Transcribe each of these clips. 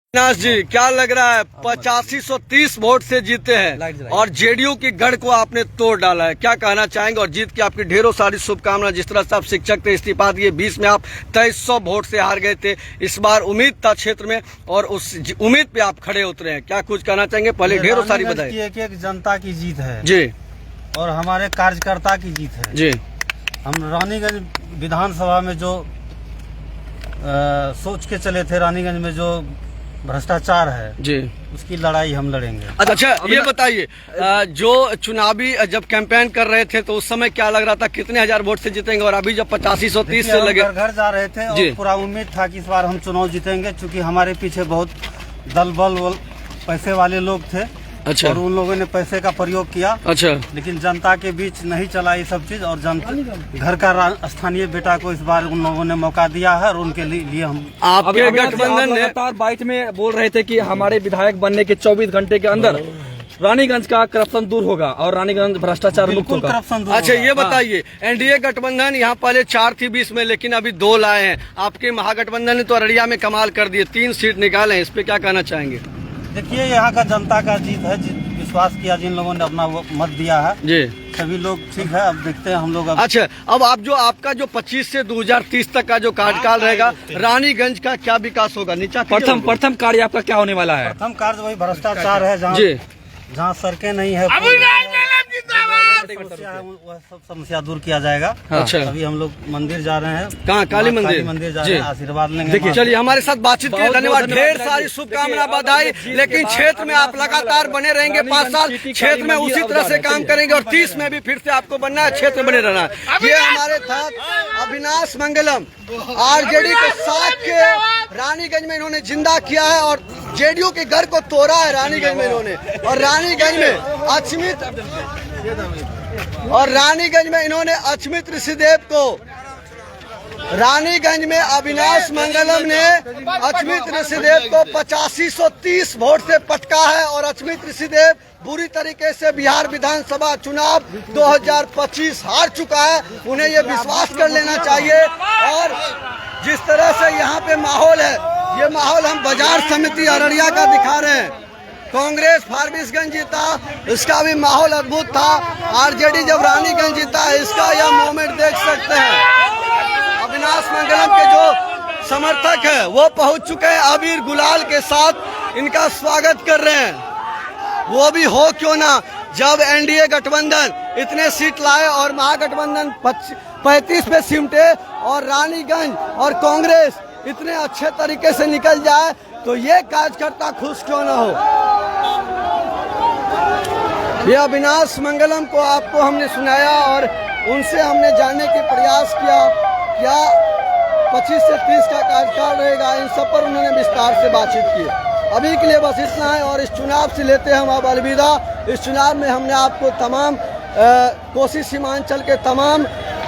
अविनाश जी, क्या लग रहा है 8530 वोट से जीते हैं और जेडीयू की गढ़ को आपने तोड़ डाला है, क्या कहना चाहेंगे? और जीत की आपकी ढेरों सारी शुभकामनाएं। जिस तरह से आप शिक्षक थे, इस्तीफा दिए, 20 में आप 2300 वोट से हार गए थे। इस बार उम्मीद था क्षेत्र में और उस उम्मीद पे आप खड़े उतरे हैं, क्या कुछ कहना चाहेंगे? पहले ढेरों सारी बधाई। एक जनता की जीत है जी और हमारे कार्यकर्ता की जीत है जी। हम रानीगंज विधानसभा में जो सोच के चले थे, रानीगंज में जो भ्रष्टाचार है जी, उसकी लड़ाई हम लड़ेंगे। अच्छा, ये बताइए, जो चुनावी जब कैंपेन कर रहे थे तो उस समय क्या लग रहा था, कितने हजार वोट से जीतेंगे? और अभी जब 8530 से लगे, घर जा रहे थे और पूरा उम्मीद था कि इस बार हम चुनाव जीतेंगे, क्योंकि हमारे पीछे बहुत दल बल पैसे वाले लोग थे। अच्छा। और उन लोगों ने पैसे का प्रयोग किया। अच्छा। लेकिन जनता के बीच नहीं चला ये सब चीज, और जनता घर का स्थानीय बेटा को इस बार उन लोगों ने मौका दिया है और उनके लिए हम आपके गठबंधन ने लगातार बाइट में बोल रहे थे कि हमारे विधायक बनने के 24 घंटे के अंदर रानीगंज का करप्शन दूर होगा और रानीगंज भ्रष्टाचार मुक्त होगा। अच्छा, ये बताइए, एनडीए गठबंधन यहाँ पहले 4 थी 20 में, लेकिन अभी 2 लाए हैं। आपके महागठबंधन ने तो अररिया में कमाल कर दिए, 3 सीट निकाले हैं, इस पे क्या कहना चाहेंगे? देखिए, यहाँ का जनता का जीत है, विश्वास किया, जिन लोगों ने अपना मत दिया है जी, सभी लोग ठीक है। अब देखते हैं हम लोग। अच्छा, अब आप जो आपका जो 25 से 2030 तक का जो कार्यकाल रहेगा, रानीगंज का क्या विकास होगा? नीचा प्रथम कार्य आपका क्या होने वाला है? प्रथम कार्य वही भ्रष्टाचार है, जहाँ सड़कें नहीं है, वह सब समस्या दूर किया जाएगा। अच्छा, अभी हम लोग मंदिर जा रहे हैं। कहाँ? काली मंदिर जा रहे हैं, आशीर्वाद लेंगे। देखिए, चलिए, हमारे साथ बातचीत के लिए धन्यवाद, ढेर सारी शुभकामना, बधाई। लेकिन क्षेत्र में आप लगातार बने रहेंगे 5 साल, क्षेत्र में उसी तरह से काम करेंगे और 30 में भी फिर से आपको बनना है, क्षेत्र बने रहना है। ये हमारे साथ अविनाश मंगलम, आरजेडी के साथ के रानीगंज में इन्होंने जिंदा किया है और जेडीयू के घर को तोड़ा है रानीगंज में इन्होंने। और रानीगंज में इन्होंने अचमित ऋषिदेव को, रानीगंज में अविनाश मंगलम ने अचमित ऋषिदेव को 8530 वोट से पटका है और अचमित ऋषिदेव बुरी तरीके से बिहार विधानसभा चुनाव 2025 हार चुका है। उन्हें ये विश्वास कर लेना चाहिए। और जिस तरह से यहाँ पे माहौल है, ये माहौल हम बाजार समिति अररिया का दिखा रहे हैं। कांग्रेस फारबिसगंज जीता, इसका भी माहौल अद्भुत था। आरजेडी जब रानीगंज जीता, इसका यह मोमेंट देख सकते हैं। अविनाश मंगलम के जो समर्थक है वो पहुंच चुके हैं, अबीर गुलाल के साथ इनका स्वागत कर रहे हैं। वो भी हो क्यों ना, जब एनडीए गठबंधन इतने सीट लाए और महागठबंधन 35 पे सिमटे और रानीगंज और कांग्रेस इतने अच्छे तरीके से निकल जाए, तो ये कार्यकर्ता खुश क्यों ना हो। ये अविनाश मंगलम को आपको हमने सुनाया और उनसे हमने जानने के प्रयास किया क्या 25 से 30 का कार्यकाल रहेगा। इन सब पर उन्होंने विस्तार से बातचीत की। अभी के लिए बस इतना है और इस चुनाव से लेते हैं हम अब अलविदा। इस चुनाव में हमने आपको तमाम कोसी सीमांचल के तमाम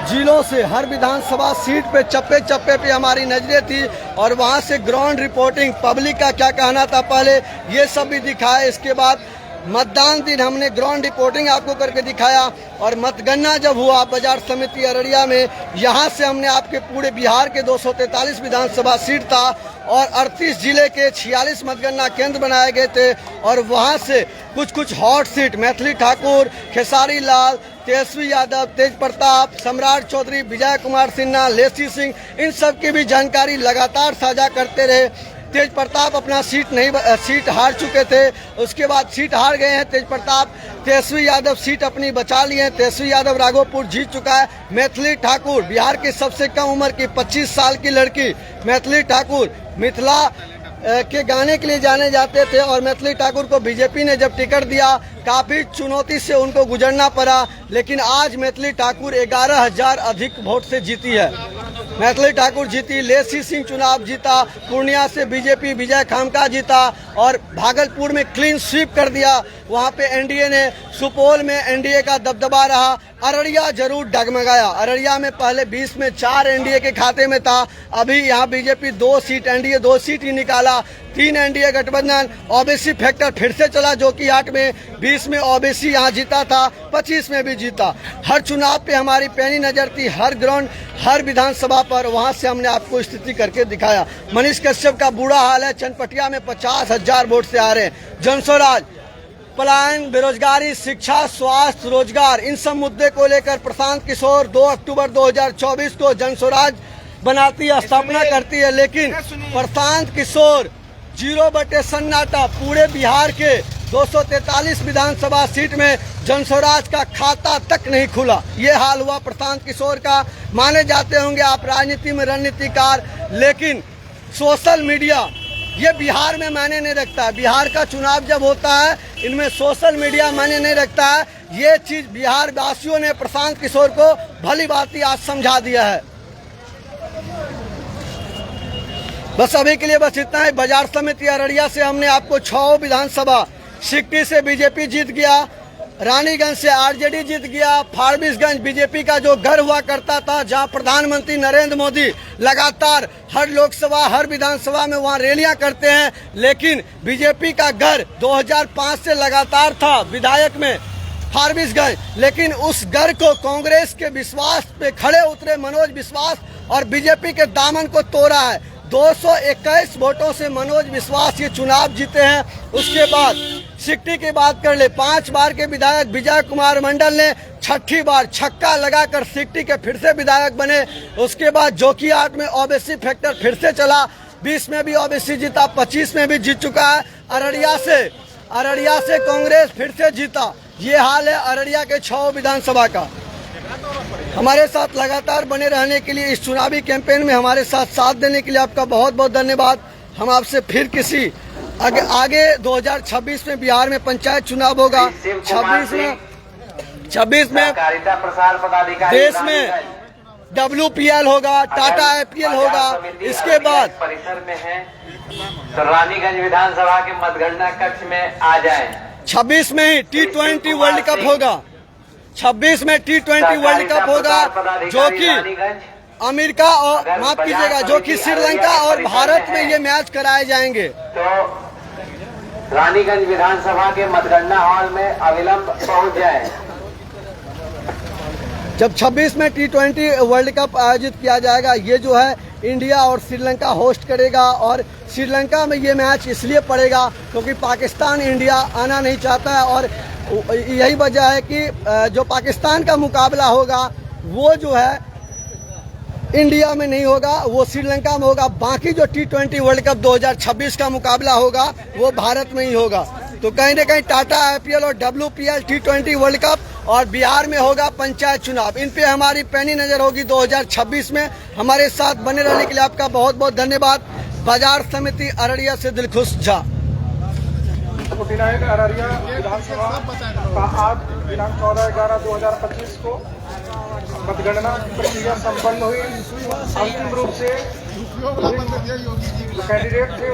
जिलों से हर विधानसभा सीट पे चप्पे चप्पे पे हमारी नजरें थी और वहां से ग्राउंड रिपोर्टिंग, पब्लिक का क्या कहना था पहले, ये सब भी दिखाया। इसके बाद मतदान दिन हमने ग्राउंड रिपोर्टिंग आपको करके दिखाया और मतगणना जब हुआ बाजार समिति अररिया में, यहाँ से हमने आपके पूरे बिहार के 243 विधानसभा सीट था और 38 जिले के 46 मतगणना केंद्र बनाए गए थे। और वहाँ से कुछ हॉट सीट, मैथिली ठाकुर, खेसारी लाल, तेजस्वी यादव, तेज प्रताप, सम्राट चौधरी, विजय कुमार सिन्हा, लेसी सिंह, इन सब की भी जानकारी लगातार साझा करते रहे। तेज प्रताप अपना सीट हार चुके थे, उसके बाद सीट हार गए हैं तेज प्रताप। तेजस्वी यादव सीट अपनी बचा लिए हैं, तेजस्वी यादव राघोपुर जीत चुका है। मैथिली ठाकुर, बिहार की सबसे कम उम्र की 25 साल की लड़की मैथिली ठाकुर, मिथिला के गाने के लिए जाने जाते थे और मैथिली ठाकुर को बीजेपी ने जब टिकट दिया, काफी चुनौती से उनको गुजरना पड़ा, लेकिन आज मैथिली ठाकुर 11,000 अधिक वोट से जीती है। मैथिली ठाकुर जीती, लेसी सिंह चुनाव जीता, पूर्णिया से बीजेपी विजय खामका जीता और भागलपुर में क्लीन स्वीप कर दिया। वहाँ पे एनडीए ने, सुपौल में एनडीए का दबदबा रहा। अररिया जरूर डगमगाया, अररिया में पहले 20 में 4 एनडीए के खाते में था, अभी यहाँ बीजेपी 2 सीट, एनडीए 2 सीट ही निकाला। 3 एनडीए गठबंधन, ओबीसी फैक्टर फिर से चला जोकीहाट में। 20 में ओबीसी यहाँ जीता था, 25 में भी जीता। हर चुनाव पे हमारी पैनी नजर थी, हर ग्राउंड, हर विधानसभा पर। वहाँ से हमने आपको स्थिति करके दिखाया। मनीष कश्यप का बुरा हाल है, चनपटिया में 50,000 वोट से आ रहे हैं। जनस्वराज, पलायन, बेरोजगारी, शिक्षा, स्वास्थ्य, रोजगार, इन सब मुद्दे को लेकर प्रशांत किशोर 2 अक्टूबर 2024 को जनस्वराज बनाती है, स्थापना करती है। लेकिन प्रशांत किशोर 0 सन्नाटा, पूरे बिहार के 243 विधानसभा सीट में जनस्वराज का खाता तक नहीं खुला। ये हाल हुआ प्रशांत किशोर का। माने जाते होंगे आप राजनीति में रणनीतिकार, लेकिन सोशल मीडिया ये बिहार में मायने नहीं रखता है। बिहार का चुनाव जब होता है, इनमें सोशल मीडिया मायने नहीं रखता है। ये चीज बिहार वासियों ने प्रशांत किशोर को भली भांति आज समझा दिया है। बस अभी के लिए बस इतना ही। बाजार समिति अररिया से हमने आपको 6 विधानसभा, सिकटी से बीजेपी जीत गया, रानीगंज से आरजेडी जीत गया, फारबिसगंज बीजेपी का जो घर हुआ करता था, जहां प्रधानमंत्री नरेंद्र मोदी लगातार हर लोकसभा, हर विधानसभा में वहां रैलियां करते हैं, लेकिन बीजेपी का घर 2005 से लगातार था विधायक में फारबिसगंज। लेकिन उस घर को कांग्रेस के विश्वास पे खड़े उतरे मनोज विश्वास और बीजेपी के दामन को तोड़ा है। 221 वोटों से मनोज विश्वास ये चुनाव जीते हैं। उसके बाद सिकटी की बात कर ले, 5 बार के विधायक विजय कुमार मंडल ने 6ठी बार छक्का लगाकर सिकटी के फिर से विधायक बने। उसके बाद जोकीहाट में ओबीसी फैक्टर फिर से चला, 20 में भी ओबीसी जीता, 25 में भी जीत चुका है। अररिया से कांग्रेस फिर से जीता। ये हाल है अररिया के 6 विधानसभा का। हमारे साथ लगातार बने रहने के लिए, इस चुनावी कैंपेन में हमारे साथ देने के लिए आपका बहुत बहुत धन्यवाद। हम आपसे फिर किसी आगे 2026 में बिहार में पंचायत चुनाव होगा। 26 में देश में WPL होगा, टाटा IPL होगा। इसके बाद परिसर में है तो रानीगंज विधानसभा के मतगणना कक्ष में आ जाए। 26 में ही T20 वर्ल्ड कप होगा। 26 में T20 वर्ल्ड कप होगा, जो कि अमेरिका और माफ कीजिएगा, जो कि श्रीलंका और भारत में ये मैच कराए जाएंगे। तो रानीगंज विधानसभा के मतगणना हॉल में अविलंब पहुंच जाए। जब 26 में T20 वर्ल्ड कप आयोजित किया जाएगा, ये जो है इंडिया और श्रीलंका होस्ट करेगा। और श्रीलंका में ये मैच इसलिए पड़ेगा क्योंकि पाकिस्तान इंडिया आना नहीं चाहता है, और यही वजह है कि जो पाकिस्तान का मुकाबला होगा वो जो है इंडिया में नहीं होगा, वो श्रीलंका में होगा। बाकी जो T20 वर्ल्ड कप 2026 का मुकाबला होगा वो भारत में ही होगा। तो कहीं न कहीं टाटा IPL और WPL T20 वर्ल्ड कप और बिहार में होगा पंचायत चुनाव। इन पे हमारी पैनी नजर होगी 2026 में। हमारे साथ बने रहने के लिए आपका बहुत बहुत धन्यवाद। बाजार समिति अररिया से दिलखुश झा। अररिया विधानसभा का आज दिनांक 14/11/2025 को मतगणना की प्रक्रिया संपन्न हुई। अंतिम रूप से जो कैंडिडेट थे